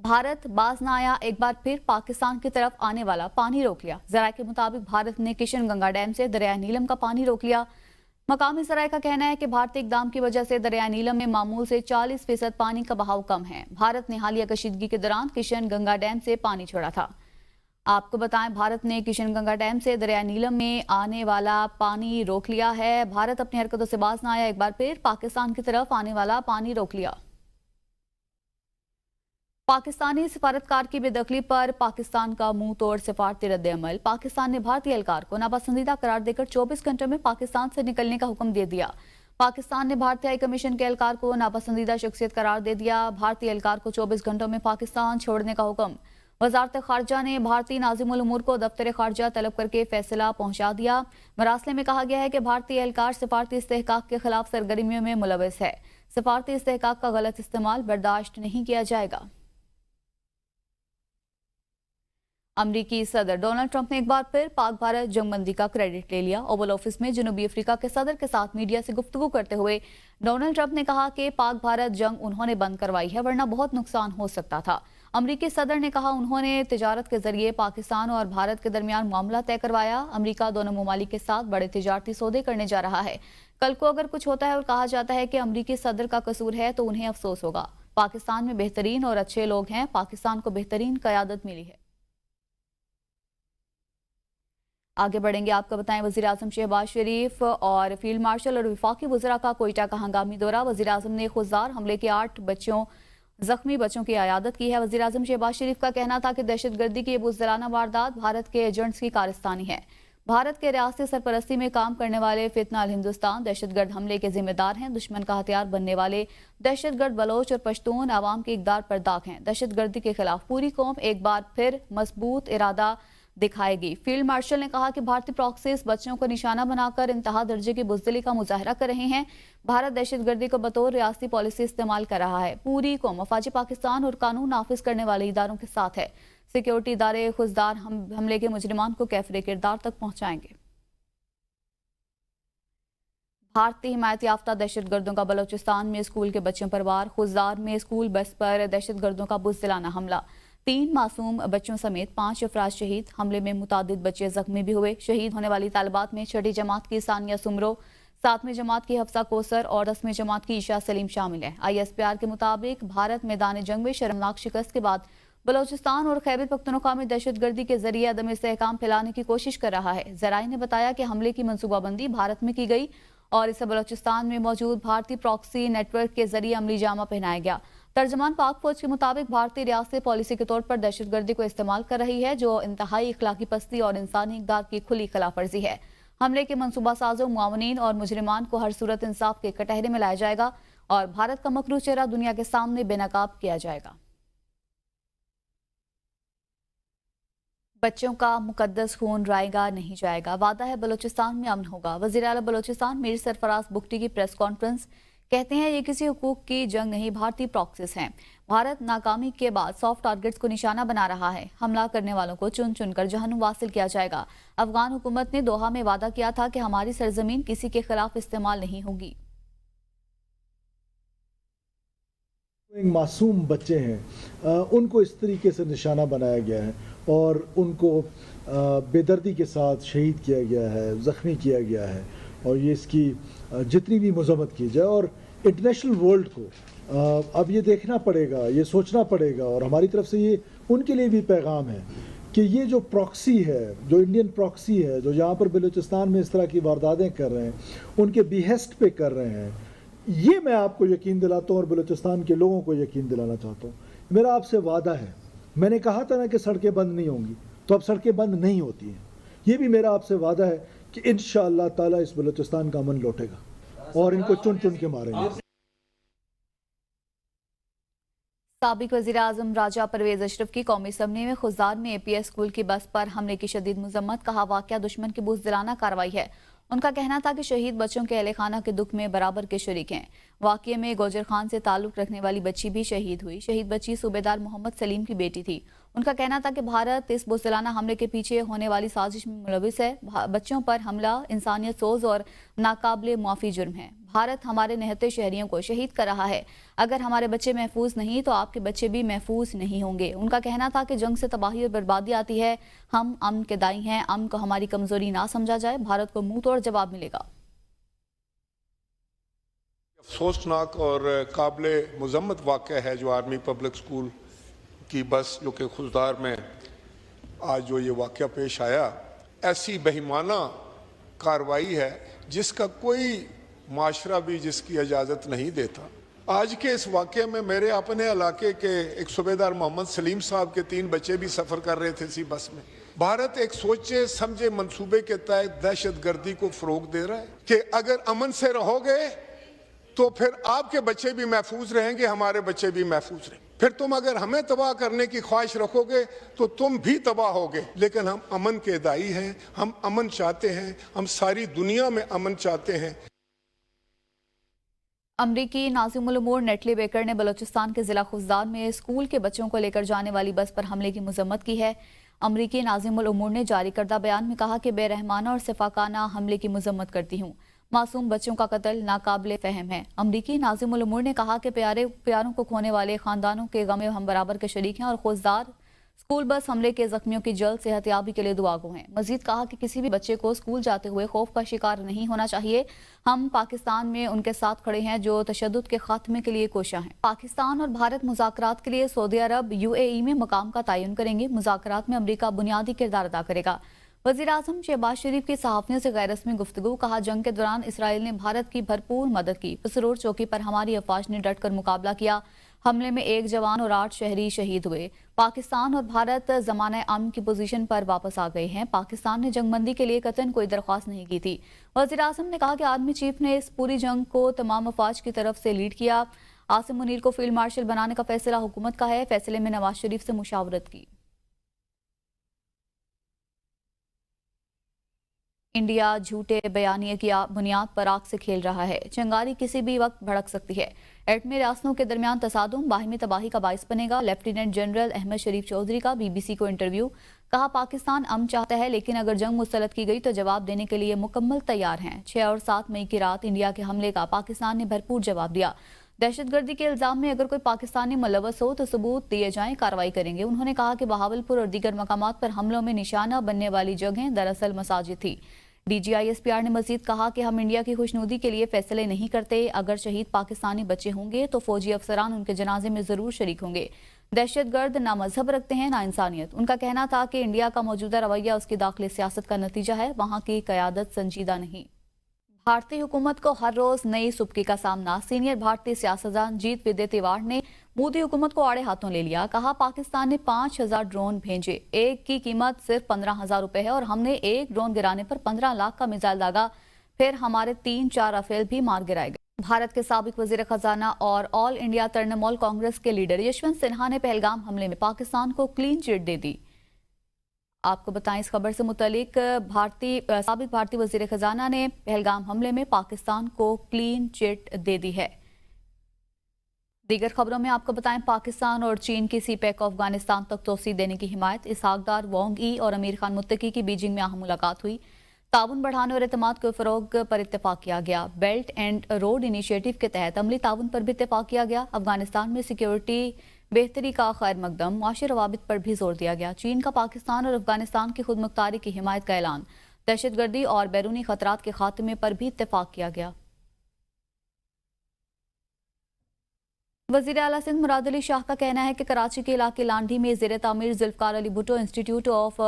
भारत बाज न आया, एक बार फिर पाकिस्तान की तरफ आने वाला पानी रोक लिया। जराये के मुताबिक भारत ने किशन गंगा डैम से दरिया नीलम का पानी रोक लिया। मकामी जराये का कहना है कि भारतीय इकदाम की वजह से दरिया नीलम में मामूल से 40% पानी का बहाव कम है। भारत ने हालिया कशीदगी के दौरान किशन गंगा डैम से पानी छोड़ा था। आपको बताएं, भारत ने किशन गंगा डैम से दरिया नीलम में आने वाला पानी रोक लिया है। भारत अपनी हरकतों से बाज न आया, एक बार फिर पाकिस्तान की तरफ आने वाला पानी रोक लिया। पाकिस्तानी सिफारतकार की बेदखली पर पाकिस्तान का मुंह तोड़ सिफारती रद्द-ए-अमल। पाकिस्तान ने भारतीय एहलकार को नापसंदीदा करार देकर 24 घंटों में पाकिस्तान से निकलने का हुक्म दे दिया। पाकिस्तान ने भारतीय हाई कमीशन के एहलकार को नापसंदीदा शख्सियत करार दे दिया। भारतीय एहलकार को 24 घंटों में पाकिस्तान छोड़ने का हुक्म। वजारत खारजा ने भारतीय नाज़िमुल उमूर को दफ्तर खारजा तलब करके फैसला पहुंचा दिया। मरासले में कहा गया है कि भारतीय एहलकार सिफारती इस्तेहकाक के खिलाफ सरगर्मियों में मुलविस है। सिफारती इस्तेहकाक का गलत इस्तेमाल बर्दाश्त नहीं किया जाएगा। अमरीकी सदर डोनाल्ड ट्रंप ने एक बार फिर पाक भारत जंगबंदी का क्रेडिट ले लिया। ओवल ऑफिस में जनूबी अफ्रीका के सदर के साथ मीडिया से गुफ्तगू करते हुए डोनाल्ड ट्रंप ने कहा कि पाक भारत जंग उन्होंने बंद करवाई है, वरना बहुत नुकसान हो सकता था। अमरीकी सदर ने कहा, उन्होंने तिजारत के जरिए पाकिस्तान और भारत के दरमियान मामला तय करवाया। अमरीका दोनों ममालिक के साथ बड़े तिजारती सौदे करने जा रहा है। कल को अगर कुछ होता है और कहा जाता है कि अमरीकी सदर का कसूर है, तो उन्हें अफसोस होगा। पाकिस्तान में बेहतरीन और अच्छे लोग हैं। पाकिस्तान को बेहतरीन क़यादत मिली है। आगे बढ़ेंगे, आपको बताएं, वज़ीर आज़म शहबाज शरीफ और फील्ड मार्शल और वफाकी वज़रा का कोयटा का हंगामी दौरा। वज़ीर आज़म ने खुददार हमले के 8 जख्मी बच्चों की आयादत की है। वज़ीर आज़म शहबाज शरीफ का कहना था कि दहशतगर्दी की ये बुज़दिलाना वारदात भारत के एजेंट्स की कारस्तानी है। भारत के रियासती सरपरस्ती में काम करने वाले फितना अल हिंदुस्तान दहशतगर्द हमले के जिम्मेदार हैं। दुश्मन का हथियार बनने वाले दहशतगर्द बलोच और पश्तून आवाम के इक़दार पर दाग हैं। दहशतगर्दी के खिलाफ पूरी कौम एक बार फिर मजबूत इरादा दिखाएगी। फील्ड मार्शल ने कहा कि भारतीय प्रॉक्सीज बच्चों को निशाना बनाकर इंतहा दर्जे की बुज़दिली का मुजाहरा कर रहे हैं। भारत दहशतगर्दी को बतौर रियासती पॉलिसी इस्तेमाल कर रहा है। पूरी कौम अफवाज पाकिस्तान और कानून नाफिज करने वाले इदारों के साथ है। सिक्योरिटी इदारे खुददार हमले के मुजरिमान को कैफरे किरदार तक पहुंचाएंगे। भारतीय हिमायत याफ्ता दहशतगर्दों का बलोचिस्तान में स्कूल के बच्चों पर वार। खुददार में स्कूल बस पर दहशतगर्दों का बुज़दिलाना हमला। 3 मासूम बच्चों समेत 5 अफराद शहीद। हमले में मुतादिद बच्चे जख्मी भी हुए। शहीद होने वाली तालिबात में 6ठी जमात की सानिया सुमरो, 7वीं जमात की हफ्सा कोसर और 10वीं जमात की ईशा सलीम शामिल है। ISPR के मुताबिक भारत मैदान जंग में शर्मनाक शिकस्त के बाद बलोचिस्तान और खैबर पख्तूनख्वा में दहशतगर्दी के जरिए अदम इस्तेहकाम फैलाने की कोशिश कर रहा है। जराये ने बताया कि हमले की मनसूबाबंदी भारत में की गई और इसे बलोचिस्तान में मौजूद भारतीय प्रॉक्सी नेटवर्क के जरिए अमली जामा पहनाया गया। तर्जमान पाक फौज के मुताबिक भारतीय रियासती पॉलिसी के तौर पर दहशतगर्दी को इस्तेमाल कर रही है, जो इंतहाई इखलाकी पस्ती और इंसानी इक़दार की खुली खिलाफवर्जी है। हमले के मनसूबा साजों, मुआवनीन और मुजरिमान को हर सूरत इंसाफ के कटहरे में लाया जाएगा और भारत का मकरू चेहरा दुनिया के सामने बेनकाब किया जाएगा। बच्चों का मुकद्दस खून रायगा नहीं जाएगा, वादा है बलोचिस्तान में अमन होगा। वज़ीर आला बलोचिस्तान मीर सरफराज बुगटी की प्रेस कॉन्फ्रेंस। कहते हैं, ये किसी हुकूक की जंग नहीं, भारतीय प्रॉक्सीज हैं। भारत नाकामी के बाद सॉफ्ट टारगेट्स को निशाना बना रहा है। हमला करने वालों को चुन चुन कर जहन्नुम वासिल किया जाएगा। अफगान हुकूमत ने दोहा में वादा किया था कि हमारी सरजमीन किसी के खिलाफ इस्तेमाल नहीं होगी। मासूम बच्चे हैं, उनको इस तरीके से निशाना बनाया गया है और उनको बेदर्दी के साथ शहीद किया गया है, ज़ख्मी किया गया है। और ये इसकी जितनी भी मज़म्मत की जाए और इंटरनेशनल वर्ल्ड को अब ये देखना पड़ेगा, ये सोचना पड़ेगा और हमारी तरफ से ये उनके लिए भी पैगाम है कि ये जो प्रॉक्सी है, जो इंडियन प्रॉक्सी है, जो यहाँ पर बलूचिस्तान में इस तरह की वारदातें कर रहे हैं, उनके बिहेस्ट पे कर रहे हैं, ये मैं आपको यकीन दिलाता हूँ और बलूचिस्तान के लोगों को यकीन दिलाना चाहता हूँ। मेरा आपसे वादा है, मैंने कहा था ना कि सड़कें बंद नहीं होंगी, तो अब सड़कें बंद नहीं होती हैं। ये भी मेरा आपसे वादा है कि इंशाअल्लाह ताला इस बलूचिस्तान का अमन लौटेगा और इनको चुन चुन के मारेंगे। साबिक वज़ीर आज़म राजा परवेज अशरफ की कौमी असम्बली में खुददार में APS स्कूल की बस पर हमले की शदीद मजम्मत। कहा, वाक़या दुश्मन की बुज़दिलाना कार्रवाई है। उनका कहना था कि शहीद बच्चों के अहले खाना के दुख में बराबर के शरीक हैं। वाक़ये में गोजर खान से ताल्लुक़ रखने वाली बच्ची भी शहीद हुई। शहीद बच्ची सूबेदार मोहम्मद सलीम की बेटी थी। उनका कहना था कि भारत इस बुज़दिलाना हमले के पीछे होने वाली साजिश में मुलविस है। बच्चों पर हमला इंसानियत सोज और नाकाबिले मुआफ़ी जुर्म है। بھارت ہمارے نہتے شہریوں کو شہید کر رہا ہے. اگر ہمارے بچے محفوظ نہیں تو آپ کے بچے بھی محفوظ نہیں ہوں گے. ان کا کہنا تھا کہ جنگ سے تباہی اور بربادی آتی ہے. ہم امن کے دائی ہیں. امن کو ہماری کمزوری نہ سمجھا جائے. بھارت کو منہ توڑ جواب ملے گا. افسوسناک اور قابل مذمت واقعہ ہے جو آرمی پبلک سکول کی بس جو کہ خضدار میں آج جو یہ واقعہ پیش آیا، ایسی بہیمانہ کارروائی ہے جس کا کوئی معاشرہ بھی جس کی اجازت نہیں دیتا. آج کے اس واقعے میں میرے اپنے علاقے کے ایک صوبیدار محمد سلیم صاحب کے 3 بچے بھی سفر کر رہے تھے اسی بس میں. بھارت ایک سوچے سمجھے منصوبے کے تحت دہشت گردی کو فروغ دے رہا ہے کہ اگر امن سے رہو گے تو پھر آپ کے بچے بھی محفوظ رہیں گے، ہمارے بچے بھی محفوظ رہیں گے. پھر تم اگر ہمیں تباہ کرنے کی خواہش رکھو گے تو تم بھی تباہ ہوگے. لیکن ہم امن کے دائی ہیں، ہم امن چاہتے ہیں، ہم ساری دنیا میں امن چاہتے ہیں. امریکی ناظم الامور نیٹلی بیکر نے بلوچستان کے ضلع خضدار میں اسکول کے بچوں کو لے کر جانے والی بس پر حملے کی مذمت کی ہے. امریکی ناظم الامور نے جاری کردہ بیان میں کہا کہ بے رحمانہ اور سفاکانہ حملے کی مذمت کرتی ہوں. معصوم بچوں کا قتل ناقابل فہم ہے. امریکی ناظم الامور نے کہا کہ پیاروں کو کھونے والے خاندانوں کے غم ہم برابر کے شریک ہیں اور خضدار اسکول بس حملے کے زخمیوں کی جلد صحت یابی کے لیے دعا گو ہیں. مزید کہا کہ کسی بھی بچے کو اسکول جاتے ہوئے خوف کا شکار نہیں ہونا چاہیے. ہم پاکستان میں ان کے ساتھ کھڑے ہیں جو تشدد کے خاتمے کے لیے کوشاں ہیں. پاکستان اور بھارت مذاکرات کے لیے سعودی عرب UAE میں مقام کا تعین کریں گے. مذاکرات میں امریکہ بنیادی کردار ادا کرے گا. وزیراعظم شہباز شریف کی صحافیوں سے غیر رسمی گفتگو. کہا جنگ کے دوران اسرائیل نے بھارت کی بھرپور مدد کی. پسرور چوکی پر ہماری افواج نے ڈٹ کر مقابلہ کیا. حملے میں 1 جوان اور 8 شہری شہید ہوئے. پاکستان اور بھارت زمانہ امن کی پوزیشن پر واپس آ گئے ہیں. پاکستان نے جنگ بندی کے لیے قطعاً کوئی درخواست نہیں کی تھی. وزیراعظم نے کہا کہ آرمی چیف نے اس پوری جنگ کو تمام افواج کی طرف سے لیڈ کیا. عاصم منیر کو فیلڈ مارشل بنانے کا فیصلہ حکومت کا ہے. فیصلے میں نواز شریف سے مشاورت کی. انڈیا جھوٹے بیانیے کی بنیاد پر آگ سے کھیل رہا ہے. چنگاری کسی بھی وقت بھڑک سکتی ہے. ایٹمی ریاستوں کے درمیان تصادم باہمی تباہی کا باعث بنے گا. لیفٹیننٹ جنرل احمد شریف چودھری کا BBC کو انٹرویو. کہا پاکستان امن چاہتا ہے لیکن اگر جنگ مسلط کی گئی تو جواب دینے کے لیے مکمل تیار ہیں. 6 اور 7 مئی کی رات انڈیا کے حملے کا پاکستان نے بھرپور جواب دیا. دہشت گردی کے الزام میں اگر کوئی پاکستانی ملوث ہو تو ثبوت دیے جائیں، کارروائی کریں گے. انہوں نے کہا کہ بہاولپور اور دیگر مقامات پر حملوں میں نشانہ بننے والی جگہیں دراصل مساجد تھی. DGISPR نے مزید کہا کہ ہم انڈیا کی خوشنودی کے لیے فیصلے نہیں کرتے. اگر شہید پاکستانی بچے ہوں گے تو فوجی افسران ان کے جنازے میں ضرور شریک ہوں گے. دہشت گرد نہ مذہب رکھتے ہیں نہ انسانیت. ان کا کہنا تھا کہ انڈیا کا موجودہ رویہ اس کی داخلی سیاست کا نتیجہ ہے. وہاں کی قیادت سنجیدہ نہیں. بھارتی حکومت کو ہر روز نئی سبکی کا سامنا. سینئر بھارتی سیاستدان جیت ودے تیواڑ نے مودی حکومت کو آڑے ہاتھوں لے لیا. کہا پاکستان نے 5000 ڈرون بھیجے. ایک کی قیمت صرف 15,000 روپے ہے اور ہم نے ایک ڈرون گرانے پر 15 لاکھ کا میزائل داغا. پھر ہمارے 3-4 رافیل بھی مار گرائے گئے. بھارت کے سابق وزیر خزانہ اور آل انڈیا ترنمول کانگریس کے لیڈر یشونت سنہا نے پہلگام حملے میں پاکستان کو کلین چٹ دے دی. آپ کو بتائیں اس خبر سے متعلق سابق بھارتی وزیر خزانہ نے پہلگام حملے میں پاکستان کو کلین چٹ دے دی ہے. دیگر خبروں میں آپ کو بتائیں پاکستان اور چین کی سی پیک افغانستان تک توسیع دینے کی حمایت. اسحاق ڈار، وانگ ای اور امیر خان متقی کی بیجنگ میں اہم ملاقات ہوئی. تعاون بڑھانے اور اعتماد کو فروغ پر اتفاق کیا گیا. بیلٹ اینڈ روڈ انیشیٹو کے تحت عملی تعاون پر بھی اتفاق کیا گیا. افغانستان میں سیکیورٹی بہتری کا خیر مقدم. معاشی روابط پر بھی زور دیا گیا. چین کا پاکستان اور افغانستان کی خود مختاری کی حمایت کا اعلان. دہشت گردی اور بیرونی خطرات کے خاتمے پر بھی اتفاق کیا گیا. وزیر اعلیٰ سندھ مراد علی شاہ کا کہنا ہے کہ کراچی کے علاقے لانڈھی میں زیر تعمیر Zulfiqar Ali Bhutto institute of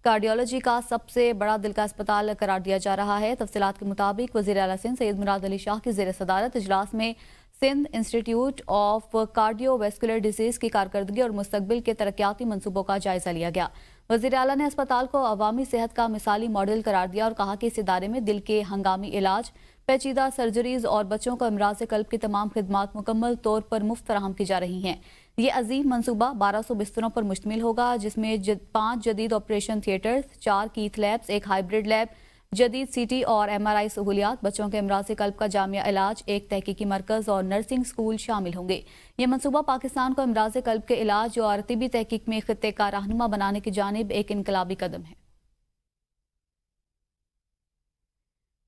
cardiology کا سب سے بڑا دل کا اسپتال قرار دیا جا رہا ہے. تفصیلات کے مطابق وزیر اعلیٰ سندھ سید مراد علی شاہ کی زیر صدارت اجلاس میں Sindh institute of cardio vascular disease کی کارکردگی اور مستقبل کے ترقیاتی منصوبوں کا جائزہ لیا گیا. وزیر اعلیٰ نے اسپتال کو عوامی صحت کا مثالی ماڈل قرار دیا اور کہا کہ اس ادارے میں دل کے ہنگامی علاج، پیچیدہ سرجریز اور بچوں کو امراض قلب کی تمام خدمات مکمل طور پر مفت فراہم کی جا رہی ہیں. یہ عظیم منصوبہ 1200 بستروں پر مشتمل ہوگا جس میں 5 جدید operation theatres, 4 cath labs, 1 hybrid lab, جدید CT اور MRI سہولیات، بچوں کے امراض قلب کا جامع علاج، 1 تحقیقی مرکز اور نرسنگ سکول شامل ہوں گے. یہ منصوبہ پاکستان کو امراض قلب کے علاج اور طبی تحقیق میں خطے کا رہنما بنانے کی جانب ایک انقلابی قدم ہے.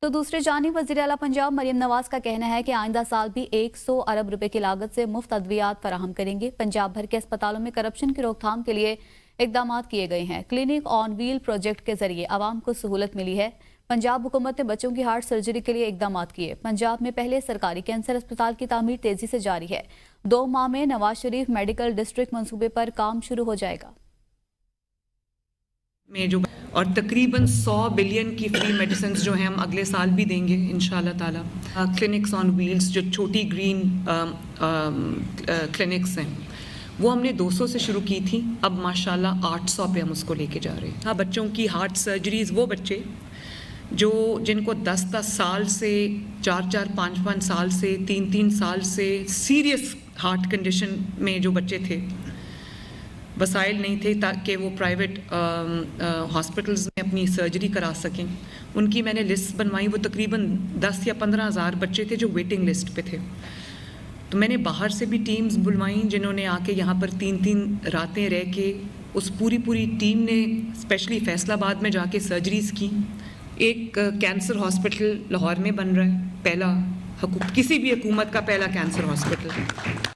तो दूसरी जानिब वज़ीर आला पंजाब मरियम नवाज का कहना है कि आइंदा साल भी 100 अरब रुपए की लागत से मुफ्त अद्वियात फराहम करेंगे। पंजाब भर के अस्पतालों में करप्शन की रोकथाम के लिए इकदाम किए गए हैं। क्लिनिक ऑन व्हील प्रोजेक्ट के जरिए आवाम को सहूलत मिली है। पंजाब हुकूमत ने बच्चों की हार्ट सर्जरी के लिए इकदाम किए। पंजाब में पहले सरकारी कैंसर अस्पताल की तामीर तेजी से जारी है। 2 माह में नवाज शरीफ मेडिकल डिस्ट्रिक्ट मंसूबे पर काम शुरू हो जाएगा। में जो और तकरीबन 100 बिलियन की फ्री मेडिसिन जो हैं हम अगले साल भी देंगे इंशाल्लाह ताला। क्लिनिक्स ऑन व्हील्स जो छोटी ग्रीन क्लिनिक्स हैं वो हमने 200 से शुरू की थी, अब माशाल्लाह 800 पे हम उसको लेके जा रहे हैं। हाँ, बच्चों की हार्ट सर्जरीज वो बच्चे जो जिनको 10-10 साल से 4-4, 5-5 साल से 3-3 साल से सीरियस हार्ट कंडीशन में जो बच्चे थे, वसाइल नहीं थे ताकि वो प्राइवेट हॉस्पिटल्स में अपनी सर्जरी करा सकें, उनकी मैंने लिस्ट बनवाई। वो तकरीबन 10 या 15 हज़ार बच्चे थे जो वेटिंग लिस्ट पे थे। तो मैंने बाहर से भी टीम्स बुलवाई जिन्होंने आके यहाँ पर 3-3 रातें रह के उस पूरी टीम ने स्पेशली फैसलाबाद में जाके सर्जरीज़ की। एक कैंसर हॉस्पिटल लाहौर में बन रहा है, पहला किसी भी हुकूमत का पहला कैंसर हॉस्पिटल।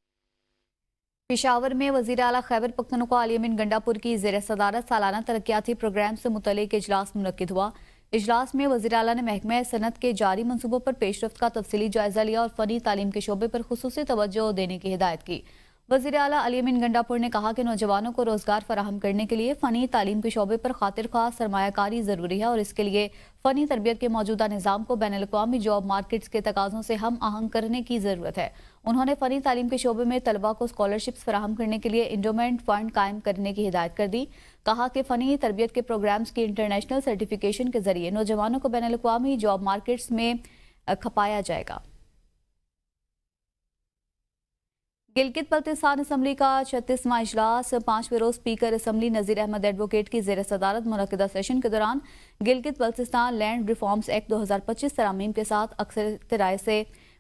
पेशावर में वज़ीर आला खैबर पख्तूनख्वा अली अमीन गंडापुर की ज़ेर सदारत सालाना तरक्याती प्रोग्राम से मुतल्लिक़ इजलास मुनक्किद हुआ। इजलास में वज़ीर आला ने महकमा सनत के जारी मनसूबों पर पेशरफ्त का तफसीली जायजा लिया और फ़नी तालीम के शोबे पर खुसूसी तवज्जो देने की हिदायत की। वज़ीर आला अली अमीन गंडापुर ने कहा कि नौजवानों को रोज़गार फराहम करने के लिए फ़नी तालीम के शोबे पर खातिर ख्वाह सरमायाकारी ज़रूरी है और इसके लिए फ़नी तरबियत के मौजूदा निज़ाम को बैनुल अक़वामी जॉब मार्केट्स के तकाज़ों से हम आहंग करने की ज़रूरत है। उन्होंने फ़नी तालीम के शोबे में तलबा को स्कॉलरशिप्स फराहम करने के लिए इंडोमेंट फ़ंड कायम करने की हिदायत कर दी। कहा कि फ़नी तरबियत के प्रोग्राम्स की इंटरनेशनल सर्टिफिकेशन के ज़रिए नौजवानों को बैनुल अक़वामी जॉब मार्केट्स में खपाया जाएगा। गिलगित बल्तिस्तान असम्बली का 36वां इजलास 5वें रोज स्पीकर असम्बली नज़ीर अहमद एडवोकेट की ज़ेर सदारत मुनक्किदा सेशन के दौरान Gilgit Baltistan land reforms act 2025 तरमीम के साथ अक्सरियत राय से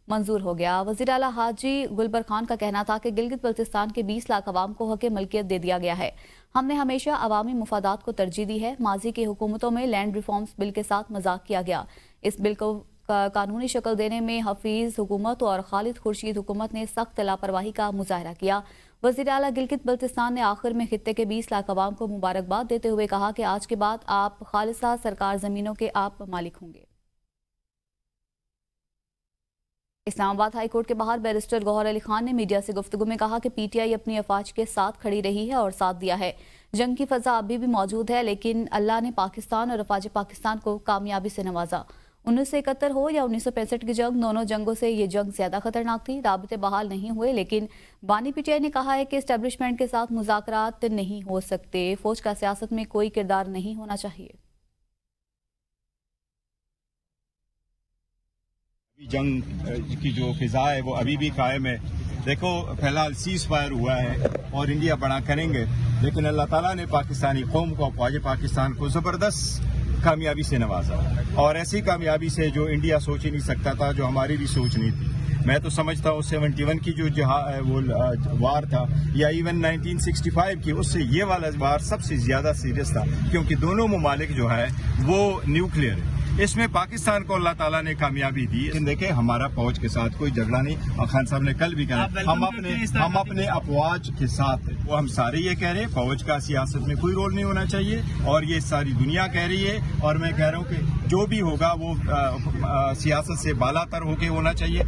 मंजूर हो गया। वज़ीर आला हाजी गुलबर खान का कहना था कि गिलगित बल्तिस्तान के 20 लाख अवाम को हक़ मलकियत दे दिया गया है। हमने हमेशा अवामी मुफादात को तरजीह दी है। माजी की हुकूमतों में लैंड रिफॉर्म्स बिल के साथ मजाक किया गया। इस बिल को कानूनी शक्ल देने में हफीज हुकूमत और खालिद खुर्शीद हुकूमत ने सख्त लापरवाही का मुजाहरा किया। वज़ीर आला गिलगित बल्तिस्तान ने आखिर में खित्ते के 20 लाख अवाम को मुबारकबाद देते हुए कहा कि आज के बाद आप खालिसा सरकार ज़मीनों के आप मालिक होंगे। इस्लामाबाद हाई कोर्ट के बाहर बैरिस्टर गौहर अली खान ने मीडिया से गुफ्तगू में कहा कि पीटीआई अपनी अफवाज के साथ खड़ी रही है और साथ दिया है। जंग की फजा अभी भी मौजूद है, लेकिन अल्लाह ने पाकिस्तान और अफवाज पाकिस्तान को कामयाबी से नवाजा। 1971 हो या 1965 की जंग, दोनों जंगों से ये जंग ज्यादा खतरनाक थी। राबते बहाल नहीं हुए, लेकिन बानी पीटीआई ने कहा है कि एस्टेब्लिशमेंट के साथ मुज़ाकरात नहीं हो सकते। फौज का सियासत में कोई किरदार नहीं होना चाहिए। जंग की जो फिजा है वो अभी भी कायम है। देखो, फिलहाल सीज फायर हुआ है और इंडिया बड़ा करेंगे, लेकिन अल्लाह ताला ने पाकिस्तानी कौम को, अफवाज पाकिस्तान को ज़बरदस्त कामयाबी से नवाजा, और ऐसी कामयाबी से जो इंडिया सोच ही नहीं सकता था, जो हमारी भी सोच नहीं थी। मैं तो समझता हूँ 71 की जो वो वार था, या इवन 1965 की, उससे ये वाला वार सबसे ज़्यादा सीरियस था, क्योंकि दोनों ममालिक जो है वो न्यूक्लियर है। इसमें पाकिस्तान को अल्लाह ताला ने कामयाबी दी। लेकिन देखें, हमारा फौज के साथ कोई झगड़ा नहीं, और खान साहब ने कल भी कहा हम अपने अफवाज के साथ हैं। वो हम सारे ये कह रहे हैं फौज का सियासत में कोई रोल नहीं होना चाहिए, और ये सारी दुनिया कह रही है, और मैं कह रहा हूँ कि जो भी होगा वो सियासत से बालातर होके होना चाहिए।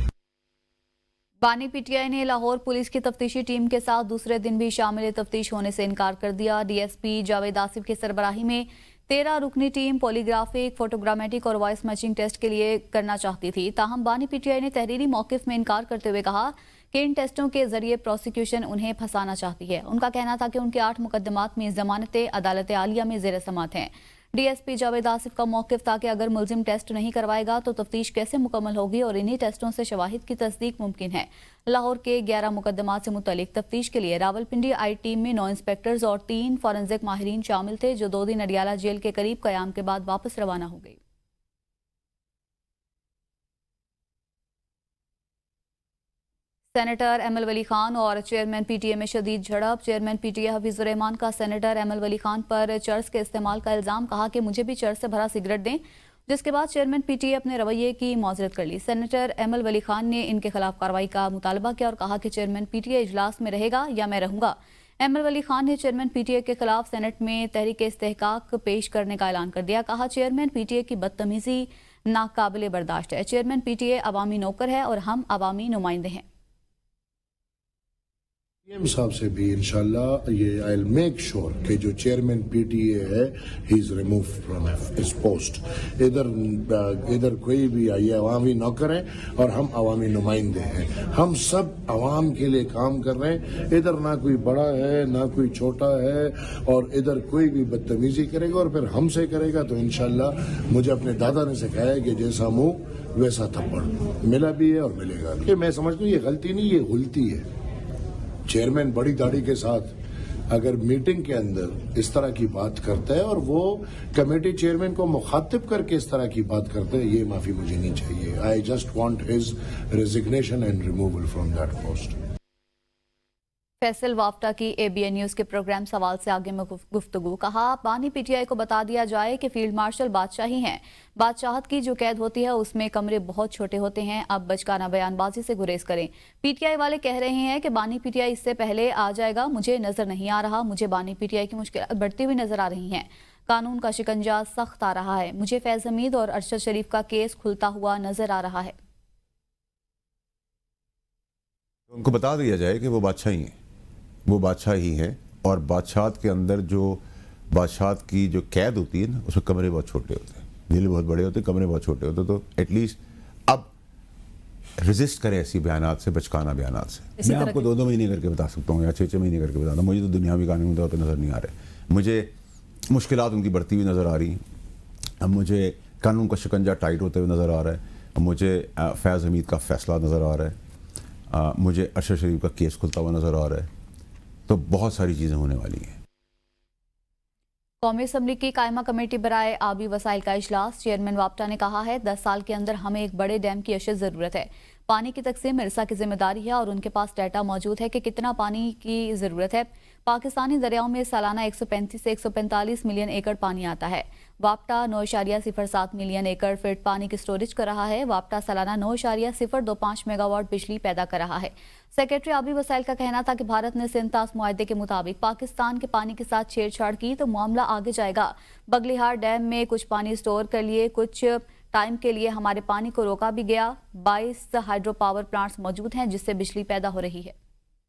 बानी पीटीआई ने लाहौर पुलिस की तफ्तीशी टीम के साथ दूसरे दिन भी शामिल तफ्तीश होने से इनकार कर दिया। डीएसपी जावेद आसिफ की सरबराही में 13 रुकनी टीम पॉलीग्राफिक, फोटोग्रामेटिक और वॉइस मैचिंग टेस्ट के लिए करना चाहती थी। ताहम बानी पीटीआई ने तहरीरी मौकिफ में इनकार करते हुए कहा कि इन टेस्टों के जरिए प्रोसिक्यूशन उन्हें फंसाना चाहती है। उनका कहना था कि उनके 8 मुकदमात में जमानतें अदालत आलिया में ज़ेर समात हैं। डीएसपी जावेद आसिफ का मौकिफ था कि अगर मुलजिम टेस्ट नहीं करवाएगा तो तफ्तीश कैसे मुकम्मल होगी, और इन्हीं टेस्टों से शवाहिद की तस्दीक मुमकिन है। लाहौर के 11 मुकदमात से मुतल्लिक तफ्तीश के लिए रावलपिंडी आई टीम में 9 इंस्पेक्टर्स और 3 फॉरेंसिक माहिरीन शामिल थे, जो 2 दिन अडियाला जेल के करीब कयाम के बाद वापस रवाना हो गई। सेनेटर एमएल वली खान और चेयरमैन पीटीए में शदीद झड़प। चेयरमैन पीटीए हफीजुर रहमान का सेनेटर एमएल वली खान पर चर्स के इस्तेमाल का इल्जाम, कहा कि मुझे भी चर्स से भरा सिगरेट दें। جس کے بعد چیئرمین پی ٹی اے اپنے رویے کی معذرت کر لی۔ سینیٹر ایمل ولی خان نے ان کے خلاف کارروائی کا مطالبہ کیا اور کہا کہ چیئرمین پی ٹی اے اجلاس میں رہے گا یا میں رہوں گا۔ ایمل ولی خان نے چیئرمین پی ٹی اے کے خلاف سینٹ میں تحریک استحقاق پیش کرنے کا اعلان کر دیا۔ کہا چیئرمین پی ٹی اے کی بدتمیزی ناقابل برداشت ہے۔ چیئرمین پی ٹی اے عوامی نوکر ہے اور ہم عوامی نمائندے ہیں۔ ایم صاحب سے بھی انشاءاللہ یہ آئی ول میک شور کہ جو چیئرمین پی ٹی اے ہے ہی از ریموو فرام ہز پوسٹ۔ ادھر کوئی بھی یہ عوامی نوکر ہے اور ہم عوامی نمائندے ہیں، ہم سب عوام کے لیے کام کر رہے ہیں۔ ادھر نہ کوئی بڑا ہے نہ کوئی چھوٹا ہے، اور ادھر کوئی بھی بدتمیزی کرے گا اور پھر ہم سے کرے گا تو انشاءاللہ مجھے اپنے دادا نے سکھایا کہ جیسا منہ ویسا تھپڑ، ملا بھی ہے اور ملے گا بھی۔ میں سمجھتا ہوں یہ غلطی نہیں، یہ غلطی ہے۔ چیئرمین بڑی داڑھی کے ساتھ اگر میٹنگ کے اندر اس طرح کی بات کرتا ہے اور وہ کمیٹی چیئرمین کو مخاطب کر کے اس طرح کی بات کرتا ہے، یہ معافی مجھے نہیں چاہیے۔ I just want his resignation and removal from that post. Faisal Vawda کی اے بی این نیوز کے پروگرام سوال سے آگے میں گفتگو۔ کہا بانی پی ٹی آئی کو بتا دیا جائے کہ فیلڈ مارشل بادشاہ ہی ہیں، بادشاہت کی جو قید ہوتی ہے اس میں کمرے بہت چھوٹے ہوتے ہیں، اب بچکانہ بیان بازی سے گریز کریں۔ پی ٹی آئی والے کہہ رہے ہیں کہ بانی پی ٹی آئی اس سے پہلے آ جائے گا، مجھے نظر نہیں آ رہا، مجھے بانی پی ٹی آئی کی مشکلات بڑھتی ہوئی نظر آ رہی ہیں، قانون کا شکنجہ سخت آ رہا ہے، مجھے فیض حمید اور ارشد شریف کا کیس کھلتا ہوا نظر آ رہا ہے۔ ان کو بتا دیا جائے کہ وہ بادشاہ ہی ہیں، وہ بادشاہ ہی ہیں، اور بادشاہت کے اندر جو بادشاہت کی جو قید ہوتی ہے نا، اس میں کمرے بہت چھوٹے ہوتے ہیں، دل بہت بڑے ہوتے ہیں، کمرے بہت چھوٹے ہوتے ہیں، تو ایٹ لیسٹ اب ریزسٹ کریں ایسی بیانات سے، بچکانہ بیانات سے۔ میں آپ کو 2 مہینے کر کے بتا سکتا ہوں یا 6 مہینے کر کے بتا ہوں، مجھے تو دنیاوی قانون طور پہ نظر نہیں آ رہے، مجھے مشکلات ان کی بڑھتی ہوئی نظر آ رہی ہیں، اب مجھے قانون کا شکنجہ ٹائٹ ہوتے ہوئے نظر آ رہا ہے، مجھے فیض حمید کا فیصلہ نظر آ رہا ہے، مجھے ارشد شریف کا کیس کھلتا ہوا نظر آ رہا ہے، تو بہت ساری چیزیں ہونے والی ہیں۔ قومی اسمبلی کی قائمہ کمیٹی برائے آبی وسائل کا اجلاس، چیئرمین واپٹا نے کہا ہے 10 سال کے اندر ہمیں ایک بڑے ڈیم کی اشد ضرورت ہے، پانی کی تقسیم مرسا کی ذمہ داری ہے اور ان کے پاس ڈیٹا موجود ہے کہ کتنا پانی کی ضرورت ہے۔ پاکستانی دریاؤں میں سالانہ 135 سے 145 ملین ایکڑ پانی آتا ہے۔ واپٹا 9.07 ملین ایکڑ فٹ پانی کی سٹوریج کر رہا ہے۔ واپٹا سالانہ 9.025 میگا واٹ بجلی پیدا کر رہا ہے۔ سیکرٹری آبی وسائل کا کہنا تھا کہ بھارت نے سنتاس معاہدے کے مطابق پاکستان کے پانی کے ساتھ چھیڑ چھاڑ کی تو معاملہ آگے جائے گا۔ بگلیہار ڈیم میں کچھ پانی سٹور کر لیے، کچھ ٹائم کے لیے ہمارے پانی کو روکا بھی گیا۔ 22 ہائیڈرو پاور پلانٹس موجود ہیں جس سے بجلی پیدا ہو رہی ہے۔